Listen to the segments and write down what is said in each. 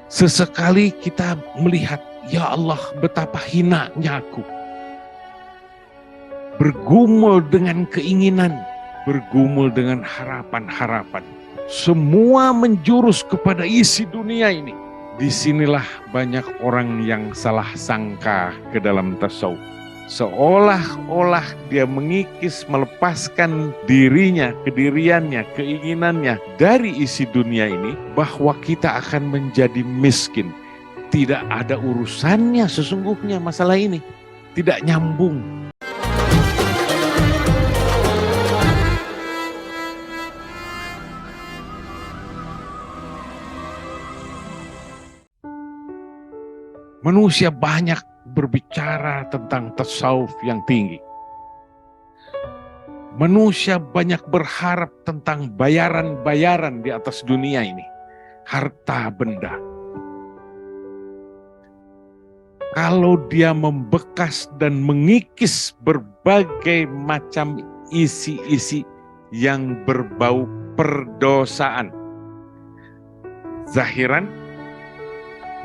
Sesekali kita melihat, ya Allah, betapa hinanya aku. Bergumul dengan keinginan, bergumul dengan harapan-harapan. Semua menjurus kepada isi dunia ini. Disinilah banyak orang yang salah sangka ke dalam tasawuf. Seolah-olah dia mengikis, melepaskan dirinya, kediriannya, keinginannya dari isi dunia ini, bahwa kita akan menjadi miskin. Tidak ada urusannya sesungguhnya masalah ini. Tidak nyambung. Manusia banyak berbicara tentang tasawuf yang tinggi. Manusia banyak berharap tentang bayaran-bayaran di atas dunia ini. Harta benda. Kalau dia membekas dan mengikis berbagai macam isi-isi yang berbau perdosaan. Zahiran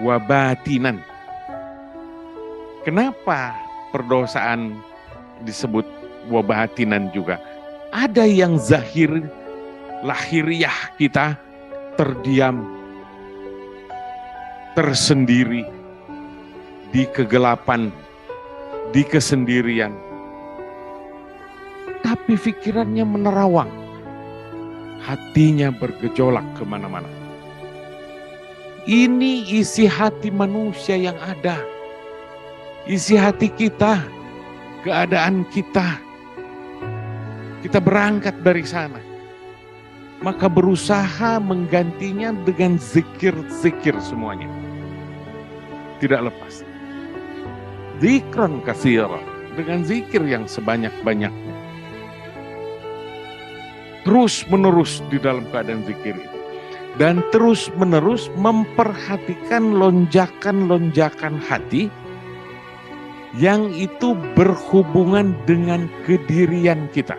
wa batinan. Kenapa perdosaan disebut wabatinan juga? Ada yang zahir, lahiriah kita terdiam, tersendiri, di kegelapan, di kesendirian. Tapi pikirannya menerawang, hatinya bergejolak kemana-mana. Ini isi hati manusia yang ada. Isi hati kita, keadaan kita. Kita berangkat dari sana. Maka berusaha menggantinya dengan zikir-zikir semuanya. Tidak lepas. Zikran katsira, dengan zikir yang sebanyak-banyaknya. Terus menerus di dalam keadaan zikir itu. Dan terus menerus memperhatikan lonjakan-lonjakan hati yang itu berhubungan dengan kedirian kita.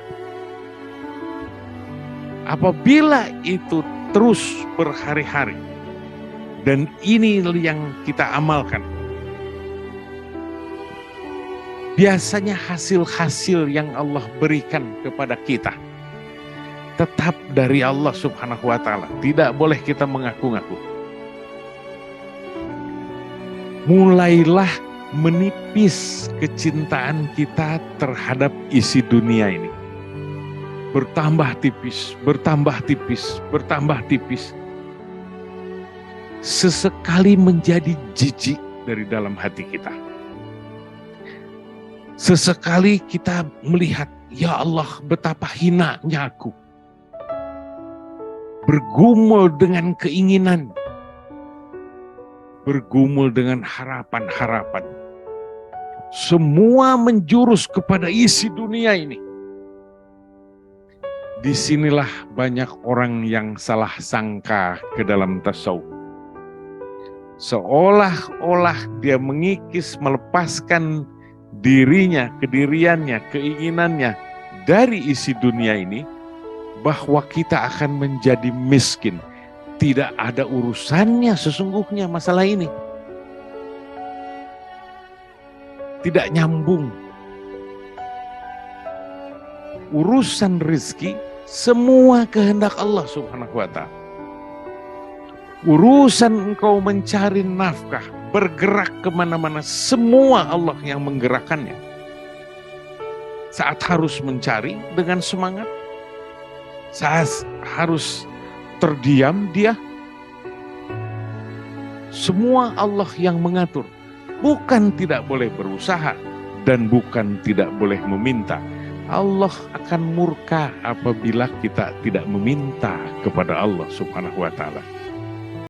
Apabila itu terus berhari-hari, dan ini yang kita amalkan, biasanya hasil-hasil yang Allah berikan kepada kita tetap dari Allah Subhanahu wa Ta'ala. Tidak boleh kita mengaku-ngaku. Mulailah menipis kecintaan kita terhadap isi dunia ini. Bertambah tipis, bertambah tipis, bertambah tipis. Sesekali menjadi jijik dari dalam hati kita. Sesekali kita melihat, ya Allah, betapa hinanya aku. Bergumul dengan keinginan, bergumul dengan harapan-harapan. Semua menjurus kepada isi dunia ini. Disinilah banyak orang yang salah sangka ke dalam tasawuf. Seolah-olah dia mengikis, melepaskan dirinya, kediriannya, keinginannya dari isi dunia ini, bahwa kita akan menjadi miskin. Tidak ada urusannya sesungguhnya masalah ini. Tidak nyambung. Urusan rezeki semua kehendak Allah Subhanahu wa Ta'ala. Urusan engkau mencari nafkah, bergerak kemana-mana, semua Allah yang menggerakkannya. Saat harus mencari dengan semangat, saat harus terdiam dia, semua Allah yang mengatur. Bukan tidak boleh berusaha dan bukan tidak boleh meminta. Allah akan murka apabila kita tidak meminta kepada Allah Subhanahu wa Ta'ala.